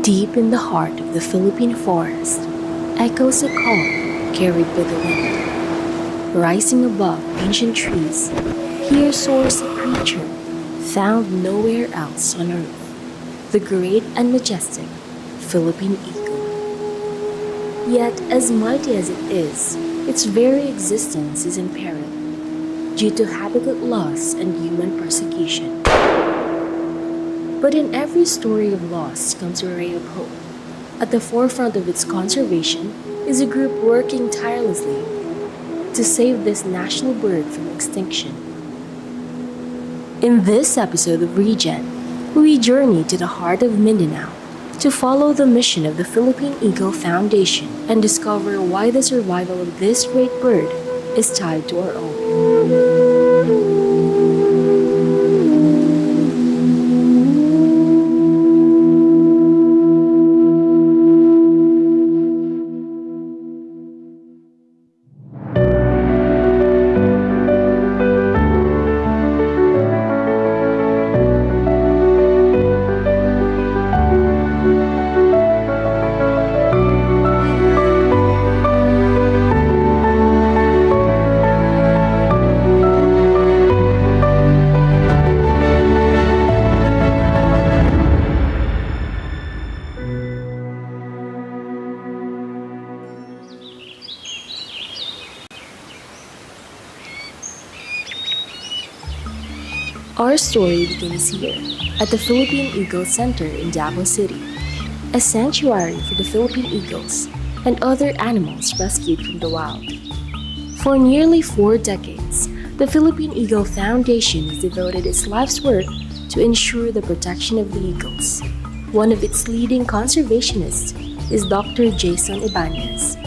Deep in the heart of the Philippine forest, echoes a call carried by the wind. Rising above ancient trees, here soars a creature found nowhere else on earth, the great and majestic Philippine eagle. Yet, as mighty as it is, its very existence is in peril due to habitat loss and human persecution. But in every story of loss comes a ray of hope. At the forefront of its conservation is a group working tirelessly to save this national bird from extinction. In this episode of Regen, we journey to the heart of Mindanao to follow the mission of the Philippine Eagle Foundation and discover why the survival of this great bird is tied to our own. Our story begins here, at the Philippine Eagle Center in Davao City, a sanctuary for the Philippine eagles and other animals rescued from the wild. For nearly 4 decades, the Philippine Eagle Foundation has devoted its life's work to ensure the protection of the eagles. One of its leading conservationists is Dr. Jason Ibanez,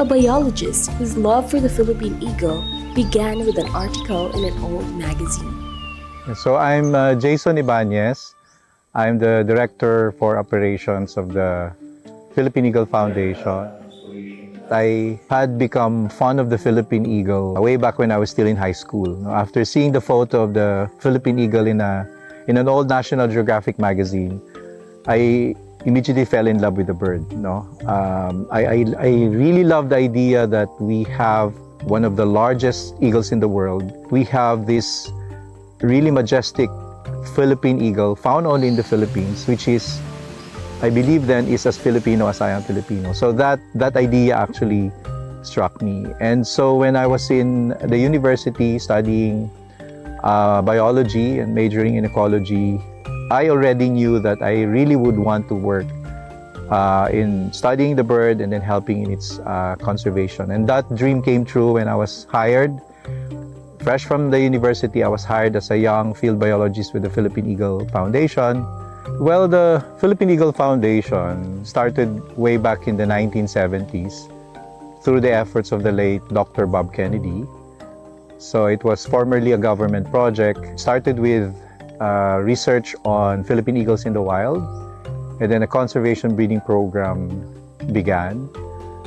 a biologist whose love for the Philippine eagle began with an article in an old magazine. So I'm Jason Ibanez. I'm the Director for Operations of the Philippine Eagle Foundation. I had become fond of the Philippine Eagle way back when I was still in high school. After seeing the photo of the Philippine Eagle in an old National Geographic magazine, I immediately fell in love with the bird. I really love the idea that we have one of the largest eagles in the world. We have this really majestic Philippine eagle found only in the Philippines, which is, I believe then, is as Filipino as I am Filipino. So that idea actually struck me. And so when I was in the university studying biology and majoring in ecology, I already knew that I really would want to work in studying the bird and then helping in its conservation. And that dream came true when I was hired. Fresh from the university, I was hired as a young field biologist with the Philippine Eagle Foundation. Well, the Philippine Eagle Foundation started way back in the 1970s through the efforts of the late Dr. Bob Kennedy. So it was formerly a government project. Started with research on Philippine eagles in the wild, and then a conservation breeding program began.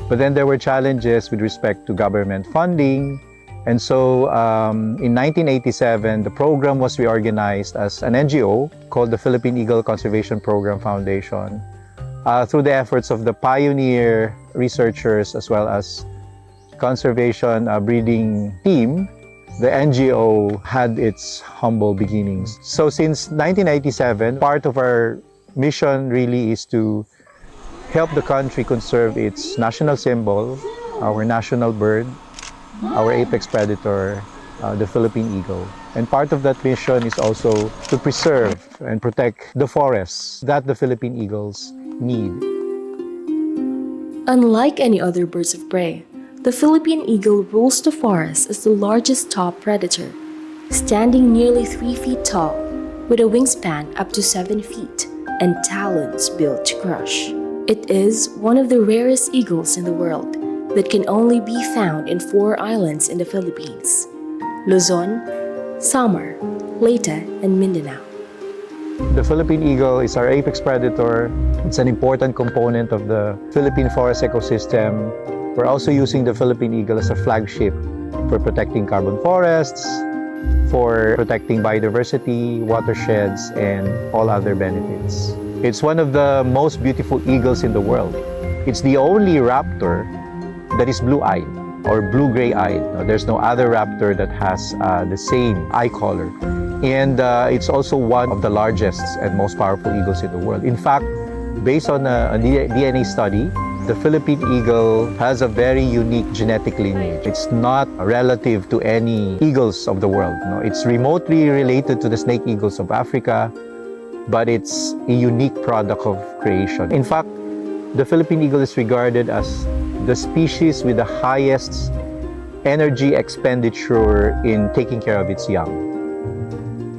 But then there were challenges with respect to government funding. And so in 1987, the program was reorganized as an NGO called the Philippine Eagle Conservation Program Foundation. Through the efforts of the pioneer researchers as well as conservation breeding team, the NGO had its humble beginnings. So since 1997, part of our mission really is to help the country conserve its national symbol, our national bird, our apex predator, the Philippine eagle. And part of that mission is also to preserve and protect the forests that the Philippine eagles need. Unlike any other birds of prey, the Philippine eagle rules the forest as the largest top predator, standing nearly 3 feet tall, with a wingspan up to 7 feet and talons built to crush. It is one of the rarest eagles in the world that can only be found in 4 islands in the Philippines: Luzon, Samar, Leyte, and Mindanao. The Philippine eagle is our apex predator. It's an important component of the Philippine forest ecosystem. We're also using the Philippine eagle as a flagship for protecting carbon forests, for protecting biodiversity, watersheds, and all other benefits. It's one of the most beautiful eagles in the world. It's the only raptor that is blue-eyed or blue-gray-eyed. There's no other raptor that has the same eye color. And it's also one of the largest and most powerful eagles in the world. In fact, based on a DNA study, the Philippine eagle has a very unique genetic lineage. It's not relative to any eagles of the world. No? It's remotely related to the snake eagles of Africa, but it's a unique product of creation. In fact, the Philippine eagle is regarded as the species with the highest energy expenditure in taking care of its young.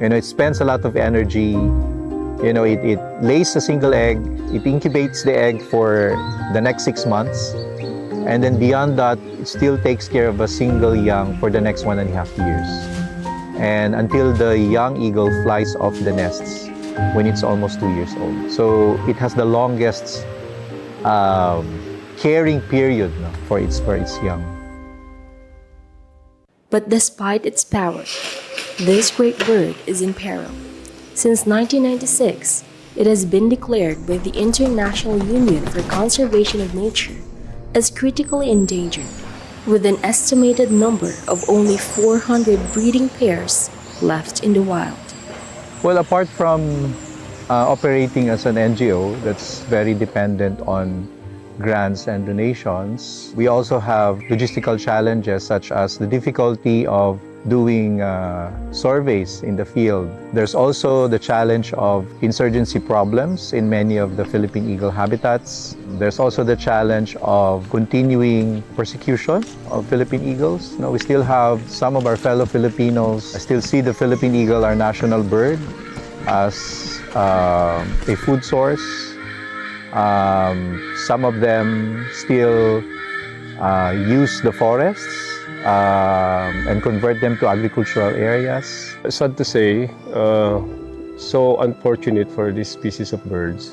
It spends a lot of energy. It lays a single egg, it incubates the egg for the next 6 months, and then beyond that, it still takes care of a single young for the next 1.5 years. And until the young eagle flies off the nests when it's almost 2 years old. So it has the longest caring period for its young. But despite its power, this great bird is in peril. Since 1996, it has been declared by the International Union for Conservation of Nature as critically endangered, with an estimated number of only 400 breeding pairs left in the wild. Well, apart from operating as an NGO that's very dependent on grants and donations, we also have logistical challenges such as the difficulty of doing surveys in the field. There's also the challenge of insurgency problems in many of the Philippine eagle habitats. There's also the challenge of continuing persecution of Philippine eagles. We still have some of our fellow Filipinos still see the Philippine eagle, our national bird, as a food source. Some of them still use the forests and convert them to agricultural areas. Sad to say, so unfortunate for this species of birds,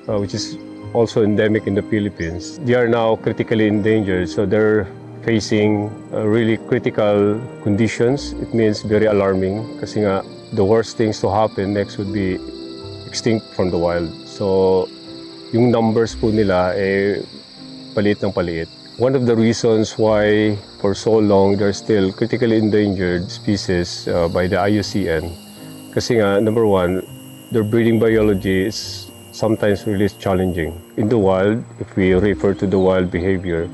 which is also endemic in the Philippines. They are now critically endangered, so they're facing really critical conditions. It means very alarming kasi nga the worst things to happen next would be extinct from the wild. So yung numbers po nila paliit ng paliit. One of the reasons why for so long they're still critically endangered species by the IUCN, kasi nga, number one, their breeding biology is sometimes really challenging. In the wild, if we refer to the wild behavior,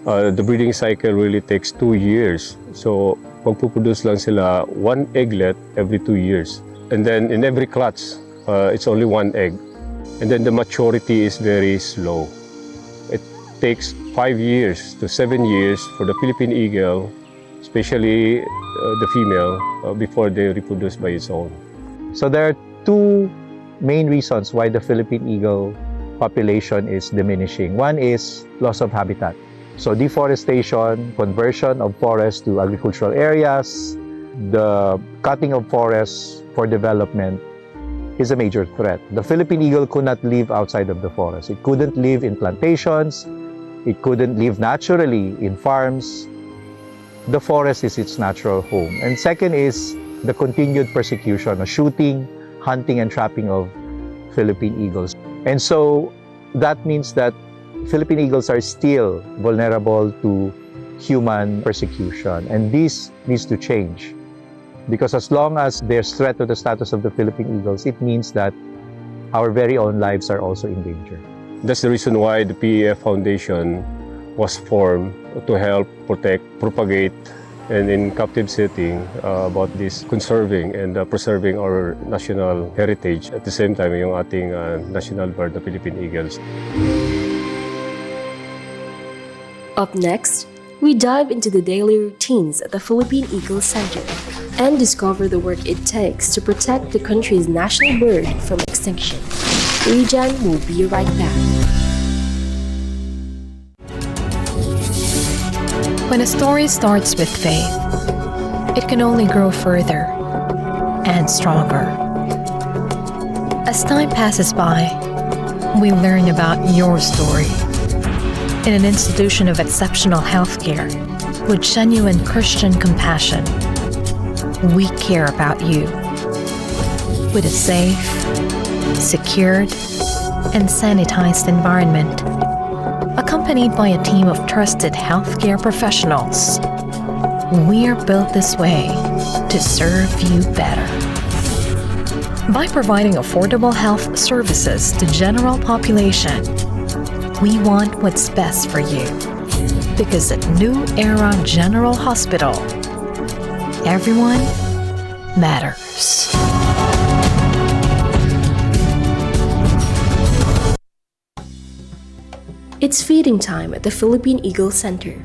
the breeding cycle really takes 2 years. So, magpuproduce lang sila 1 egglet every 2 years. And then in every clutch, it's only 1 egg. And then the maturity is very slow. It takes 5 years to 7 years for the Philippine eagle, especially the female, before they reproduce by its own. So there are 2 main reasons why the Philippine eagle population is diminishing. One is loss of habitat. So deforestation, conversion of forests to agricultural areas, the cutting of forests for development is a major threat. The Philippine eagle could not live outside of the forest. It couldn't live in plantations. It couldn't live naturally in farms. The forest is its natural home. And second is the continued persecution, shooting, hunting, and trapping of Philippine eagles. And so that means that Philippine eagles are still vulnerable to human persecution. And this needs to change. Because as long as there's threat to the status of the Philippine eagles, it means that our very own lives are also in danger. That's the reason why the PEF Foundation was formed to help protect, propagate, and in captive setting about this conserving and preserving our national heritage. At the same time, yung ating national bird, the Philippine eagles. Up next, we dive into the daily routines at the Philippine Eagle Center and discover the work it takes to protect the country's national bird from extinction. Regen will be right back. When a story starts with faith, it can only grow further and stronger. As time passes by, we learn about your story. In an institution of exceptional healthcare, with genuine Christian compassion, we care about you. With a safe, secured, and sanitized environment, accompanied by a team of trusted healthcare professionals. We're built this way to serve you better. By providing affordable health services to general population, we want what's best for you. Because at New Era General Hospital, everyone matters. It's feeding time at the Philippine Eagle Center.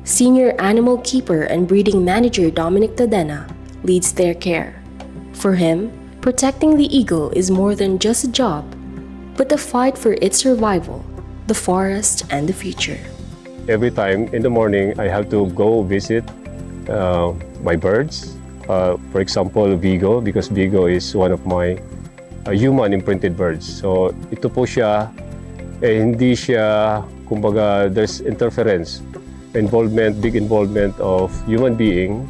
Senior animal keeper and breeding manager Dominic Tadena leads their care. For him, protecting the eagle is more than just a job, but the fight for its survival, the forest, and the future. Every time in the morning, I have to go visit my birds. For example, Vigo, because Vigo is one of my human imprinted birds. So ito po siya, hindi siya, kumbaga, there's interference, big involvement of human being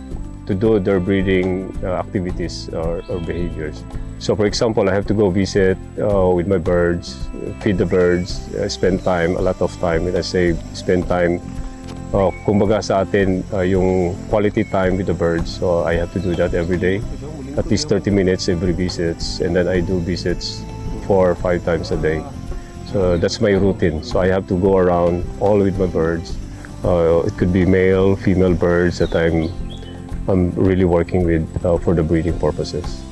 to do their breeding activities or behaviors. So for example, I have to go visit with my birds, feed the birds, spend time, a lot of time. When I say spend time, kumbaga sa atin, yung quality time with the birds. So I have to do that every day, at least 30 minutes every visits. And then I do visits 4 or 5 times a day. So that's my routine. So I have to go around all with my birds. It could be male, female birds that I'm really working with for the breeding purposes.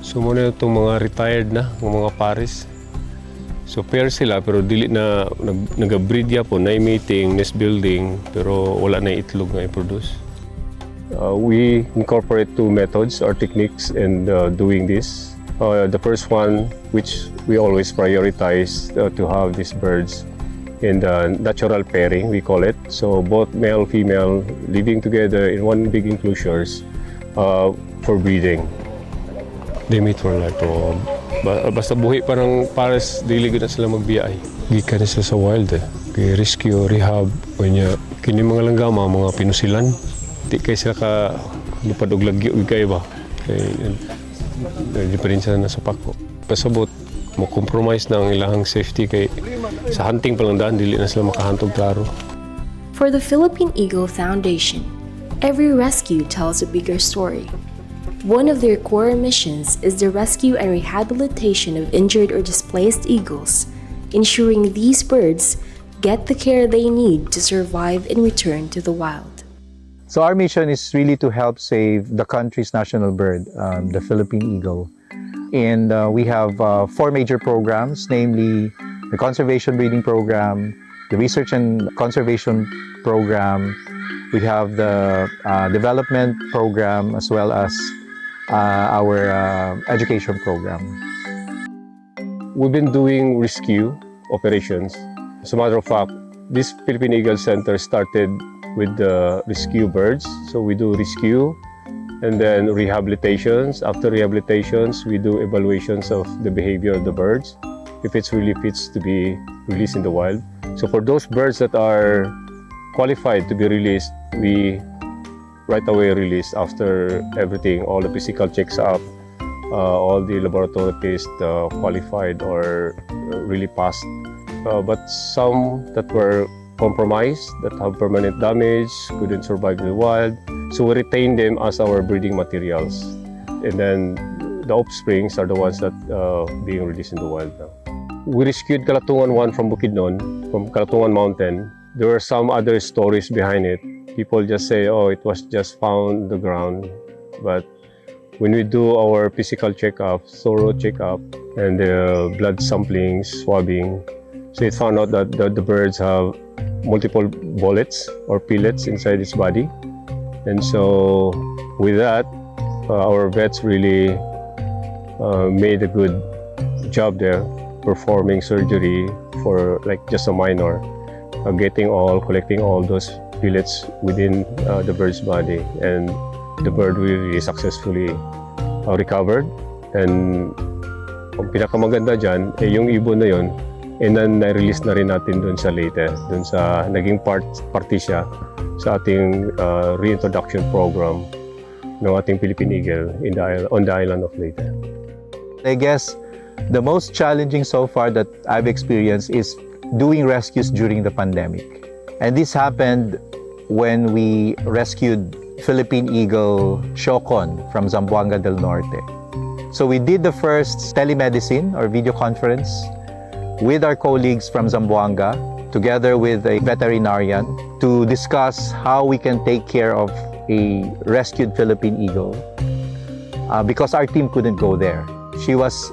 So muna itong mga retired na, mga pares. So pair sila pero dili na nag-breed ya po, na mating, nest building, pero wala na itlog na i-produce. We incorporate 2 methods or techniques in doing this. The first one, which we always prioritize to have these birds in the natural pairing, we call it. So both male, female living together in one big enclosures for breeding. They mate for life. Basta buhi pa ng pares, dili na sila magbiyay. Gikan na sila sa wild Kaya rescue, rehab, kanya kini mga langgama, mga pinusilan. Di kay sila ka lupad og lagyo kay ba. Di pa rin sila nasa pako. Pasabot, mo compromise na ang ilahang safety kay sa hunting pa lang daan, dili na sila makahantog klaro. For the Philippine Eagle Foundation, every rescue tells a bigger story. One of their core missions is the rescue and rehabilitation of injured or displaced eagles, ensuring these birds get the care they need to survive and return to the wild. So our mission is really to help save the country's national bird, the Philippine eagle. And we have 4 major programs, namely the Conservation Breeding Program, the Research and Conservation Program, we have the Development Program, as well as our education program. We've been doing rescue operations. As a matter of fact, this Philippine Eagle Center started with the rescue birds. So we do rescue and then rehabilitations. After rehabilitations, we do evaluations of the behavior of the birds, if it's really fits to be released in the wild. So for those birds that are qualified to be released, we right away release after everything, all the physical checks up, all the laboratory tests qualified or really passed. But some that were compromised, that have permanent damage, couldn't survive in the wild, so we retain them as our breeding materials. And then the offsprings are the ones that being released in the wild now. We rescued Kalatungan 1 from Bukidnon, from Kalatungan Mountain. There were some other stories behind it. People just say, oh, it was just found on the ground. But when we do our physical checkup, thorough checkup, and the blood samplings, swabbing, so it found out that the birds have multiple bullets or pellets inside its body. And so with that, our vets really made a good job there, performing surgery for like just a minor, collecting all those pellets within the bird's body, and the bird really successfully recovered. And ang pinakamaganda dyan, yung ibon na yun, and then na-release na rin natin dun sa Leyte, dun sa naging party siya sa ating reintroduction program ng ating Philippine Eagle on the island of Leyte. I guess the most challenging so far that I've experienced is doing rescues during the pandemic. And this happened when we rescued Philippine eagle Shokon from Zamboanga del Norte. So we did the first telemedicine or video conference with our colleagues from Zamboanga, together with a veterinarian, to discuss how we can take care of a rescued Philippine eagle because our team couldn't go there. She was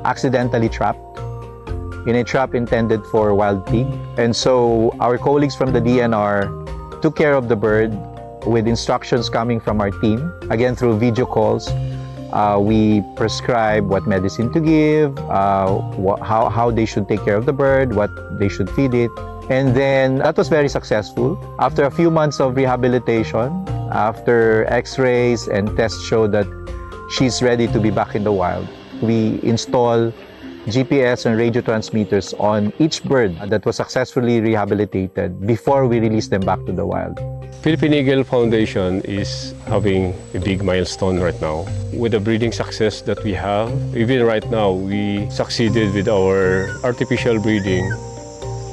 accidentally trapped in a trap intended for wild pig. And so our colleagues from the DNR took care of the bird with instructions coming from our team, again through video calls. We prescribe what medicine to give, how they should take care of the bird, what they should feed it. And then that was very successful. After a few months of rehabilitation, after x-rays and tests showed that she's ready to be back in the wild, we install GPS and radio transmitters on each bird that was successfully rehabilitated before we release them back to the wild. Philippine Eagle Foundation is having a big milestone right now. With the breeding success that we have, even right now, we succeeded with our artificial breeding.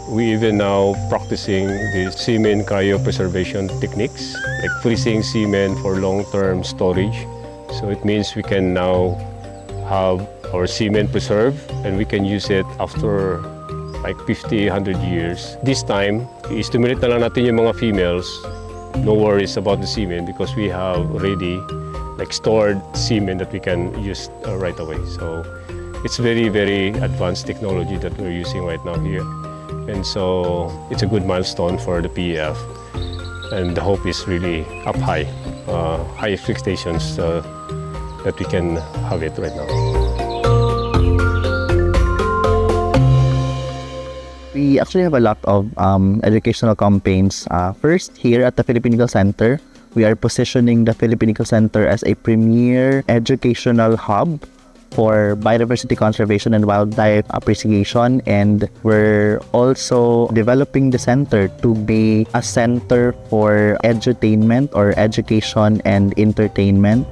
We even now practicing the semen cryopreservation techniques, like freezing semen for long-term storage. So it means we can now have our semen preserved and we can use it after like 50, 100 years. This time, i-stimulate na lang natin yung mga females. No worries about the semen because we have already like stored semen that we can use right away. So it's very, very advanced technology that we're using right now here. And so it's a good milestone for the PEF. And the hope is really up high, high expectations that we can have it right now. We actually have a lot of educational campaigns. First, here at the Philippine Eagle Center, we are positioning the Philippine Eagle Center as a premier educational hub for biodiversity conservation and wildlife appreciation. And we're also developing the center to be a center for edutainment or education and entertainment.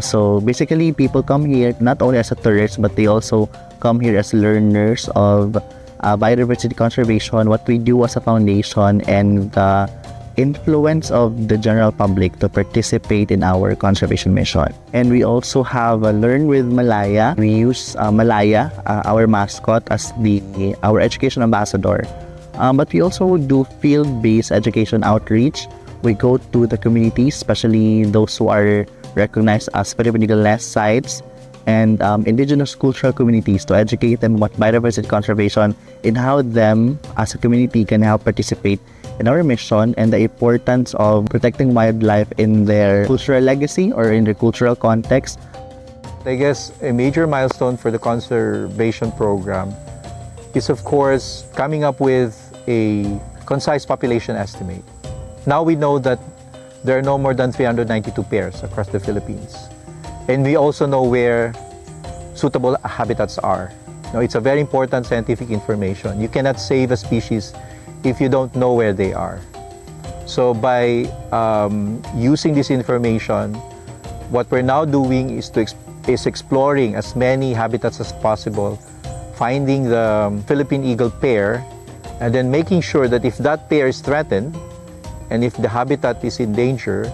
So basically, people come here not only as a tourist, but they also come here as learners of biodiversity conservation, what we do as a foundation, and the influence of the general public to participate in our conservation mission. And we also have a Learn with Malaya. We use Malaya, our mascot, as our education ambassador. But we also do field-based education outreach. We go to the communities, especially those who are recognized as Philippine Eagle nest sites, and indigenous cultural communities to educate them about biodiversity conservation and how them as a community can help participate in our mission and the importance of protecting wildlife in their cultural legacy or in their cultural context. I guess a major milestone for the conservation program is, of course, coming up with a concise population estimate. Now we know that there are no more than 392 pairs across the Philippines. And we also know where suitable habitats are. Now, it's a very important scientific information. You cannot save a species if you don't know where they are. So by using this information, what we're now doing is exploring as many habitats as possible, finding the Philippine eagle pair, and then making sure that if that pair is threatened, and if the habitat is in danger,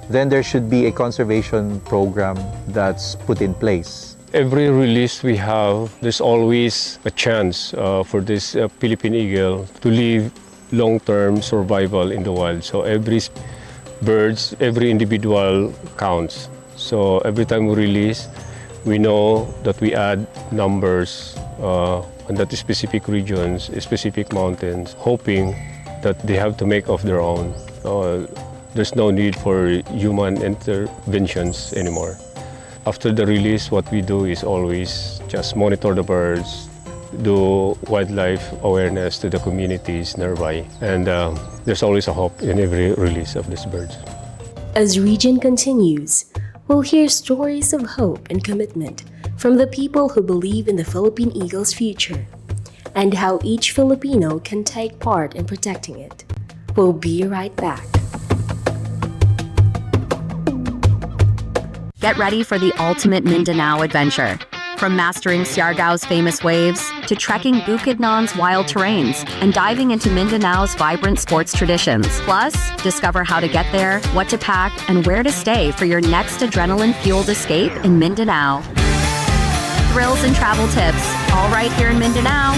then there should be a conservation program that's put in place. Every release we have, there's always a chance for this Philippine eagle to live long-term survival in the wild. So every every individual counts. So every time we release, we know that we add numbers on that specific regions, specific mountains, hoping that they have to make of their own. There's no need for human interventions anymore. After the release, what we do is always just monitor the birds, do wildlife awareness to the communities nearby, and there's always a hope in every release of these birds. As Regen continues, we'll hear stories of hope and commitment from the people who believe in the Philippine eagle's future, and how each Filipino can take part in protecting it. We'll be right back. Get ready for the ultimate Mindanao adventure. From mastering Siargao's famous waves to trekking Bukidnon's wild terrains and diving into Mindanao's vibrant sports traditions. Plus, discover how to get there, what to pack, and where to stay for your next adrenaline-fueled escape in Mindanao. Thrills and travel tips, all right here in Mindanao.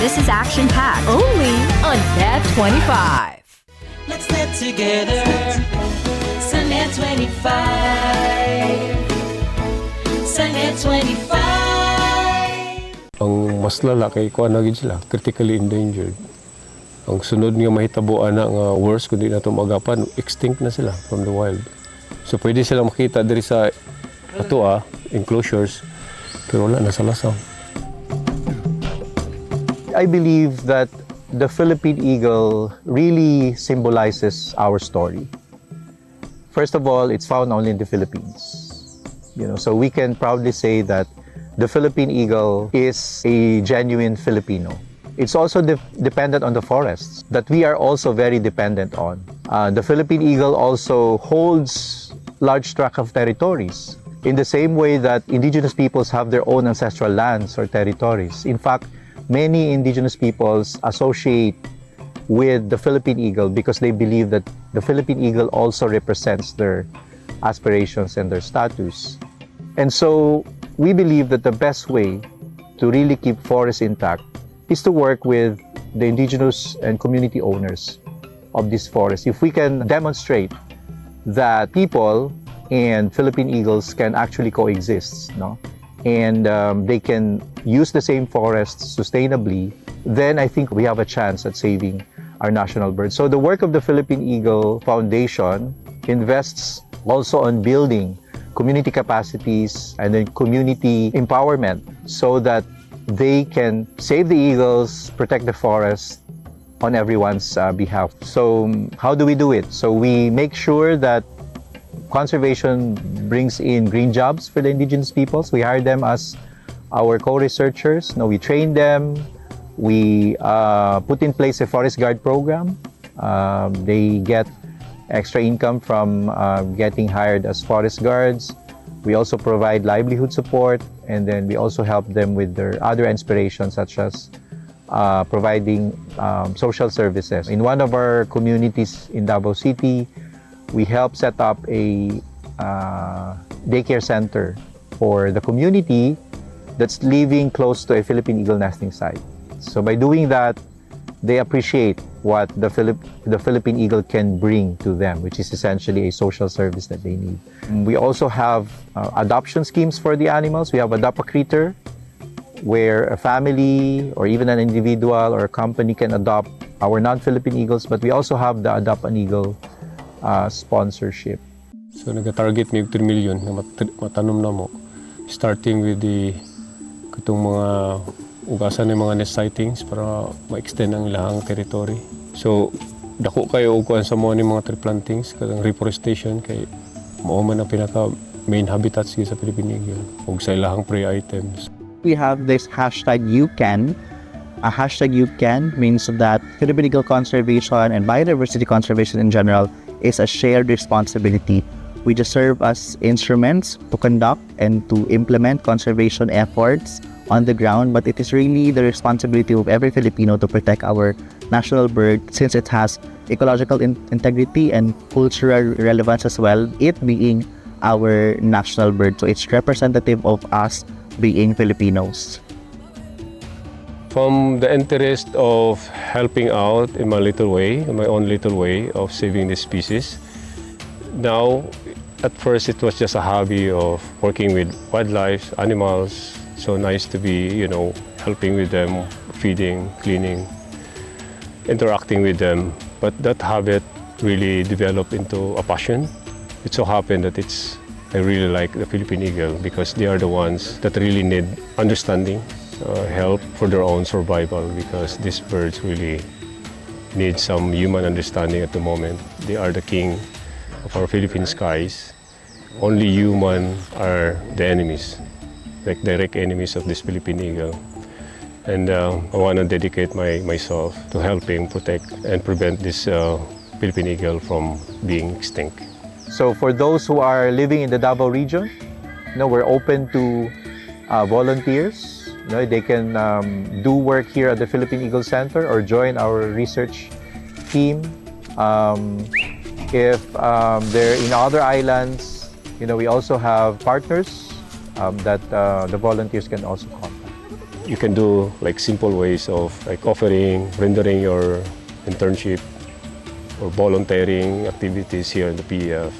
This is action-packed. Only on Net 25. Let's net together sa Net 25. Sa Net 25. Ang mas lalaki, kuha na gid sila, critically endangered. Ang sunod nga mahitabuan na nga worse, kundi na ito magapan, extinct na sila from the wild. So pwede sila makita diri sa enclosures, pero wala na sa lasaw. I believe that the Philippine eagle really symbolizes our story. First of all, it's found only in the Philippines. So we can proudly say that the Philippine eagle is a genuine Filipino. It's also dependent on the forests that we are also very dependent on. The Philippine eagle also holds large tract of territories in the same way that indigenous peoples have their own ancestral lands or territories. In fact, many indigenous peoples associate with the Philippine eagle because they believe that the Philippine eagle also represents their aspirations and their status. And so we believe that the best way to really keep forests intact is to work with the indigenous and community owners of these forests. If we can demonstrate that people and Philippine eagles can actually coexist, and they can use the same forests sustainably, then I think we have a chance at saving our national bird. So the work of the Philippine Eagle Foundation invests also on building community capacities and then community empowerment so that they can save the eagles, protect the forest on everyone's behalf. So how do we do it? So we make sure that conservation brings in green jobs for the indigenous peoples. We hire them as our co-researchers. We train them. We put in place a forest guard program. They get extra income from getting hired as forest guards. We also provide livelihood support, and then we also help them with their other inspirations, such as providing social services. In one of our communities in Davao City, we help set up a daycare center for the community that's living close to a Philippine eagle nesting site. So by doing that, they appreciate what the Philippine eagle can bring to them, which is essentially a social service that they need. We also have adoption schemes for the animals. We have Adopt a Critter, where a family or even an individual or a company can adopt our non-Philippine eagles, but we also have the Adopt an Eagle sponsorship. So nag-target may 3 million na matanom na mo, starting with the katong mga ugasan ng mga nest sightings para ma-extend ang ilang territory. So dako kayo og kuan sa mo ni mga tree plantings kadang reforestation kay mao man ang pinaka main habitats sa Philippine eagle ug sa ilahang prey items. We have this hashtag #YouCan. A hashtag #YouCan means that Philippine eagle conservation and biodiversity conservation in general is a shared responsibility. We just serve as instruments to conduct and to implement conservation efforts on the ground, but it is really the responsibility of every Filipino to protect our national bird since it has ecological integrity and cultural relevance as well, it being our national bird. So it's representative of us being Filipinos. From the interest of helping out in my little way, in my own little way of saving this species, now at first it was just a hobby of working with wildlife, animals. So nice to be, helping with them, feeding, cleaning, interacting with them. But that habit really developed into a passion. It so happened that I really like the Philippine eagle because they are the ones that really need understanding, help for their own survival because these birds really need some human understanding at the moment. They are the king of our Philippine skies. Only human are the enemies, like direct enemies of this Philippine eagle. And I want to dedicate myself to helping protect and prevent this Philippine eagle from being extinct. So for those who are living in the Davao region, we're open to volunteers. They can do work here at the Philippine Eagle Center or join our research team. If they're in other islands, we also have partners that the volunteers can also contact. You can do like simple ways of like rendering your internship or volunteering activities here in the PEF.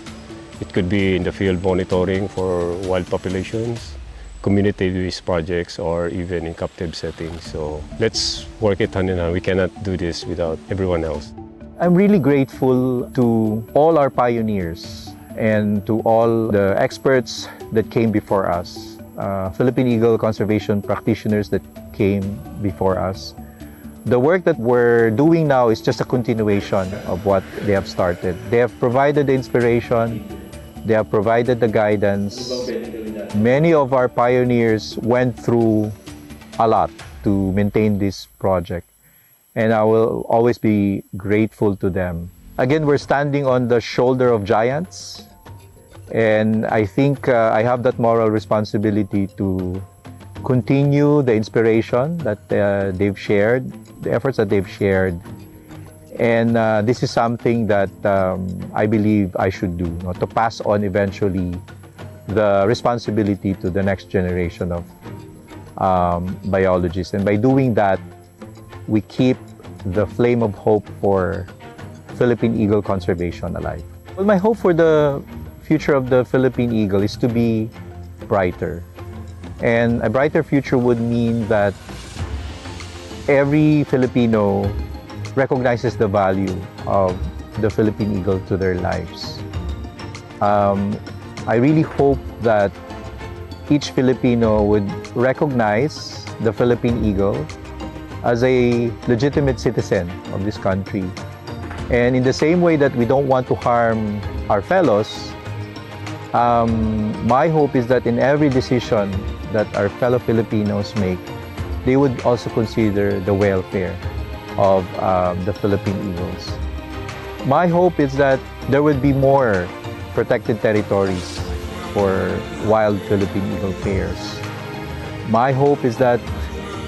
It could be in the field monitoring for wild populations, community-based projects, or even in captive settings. So let's work it hand in hand. We cannot do this without everyone else. I'm really grateful to all our pioneers and to all the experts that came before us, Philippine Eagle conservation practitioners that came before us. The work that we're doing now is just a continuation of what they have started. They have provided the inspiration, they have provided the guidance. Many of our pioneers went through a lot to maintain this project, and I will always be grateful to them. Again, we're standing on the shoulder of giants, and I think I have that moral responsibility to continue the inspiration that they've shared, the efforts that they've shared. And this is something that I believe I should do, to pass on eventually the responsibility to the next generation of biologists. And by doing that, we keep the flame of hope for Philippine eagle conservation alive. Well, my hope for the future of the Philippine eagle is to be brighter. And a brighter future would mean that every Filipino recognizes the value of the Philippine eagle to their lives. I really hope that each Filipino would recognize the Philippine eagle as a legitimate citizen of this country. And in the same way that we don't want to harm our fellows, my hope is that in every decision that our fellow Filipinos make, they would also consider the welfare of the Philippine eagles. My hope is that there would be more protected territories for wild Philippine eagle pairs. My hope is that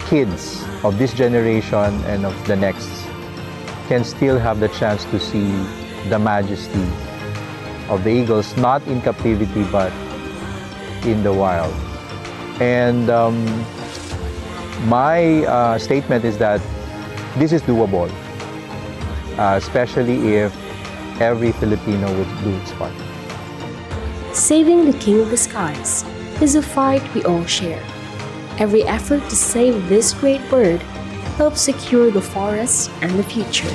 kids of this generation and of the next can still have the chance to see the majesty of the eagles, not in captivity but in the wild. And my statement is that this is doable, especially if every Filipino would do its part. Saving the king of the skies is a fight we all share. Every effort to save this great bird helps secure the forests and the future.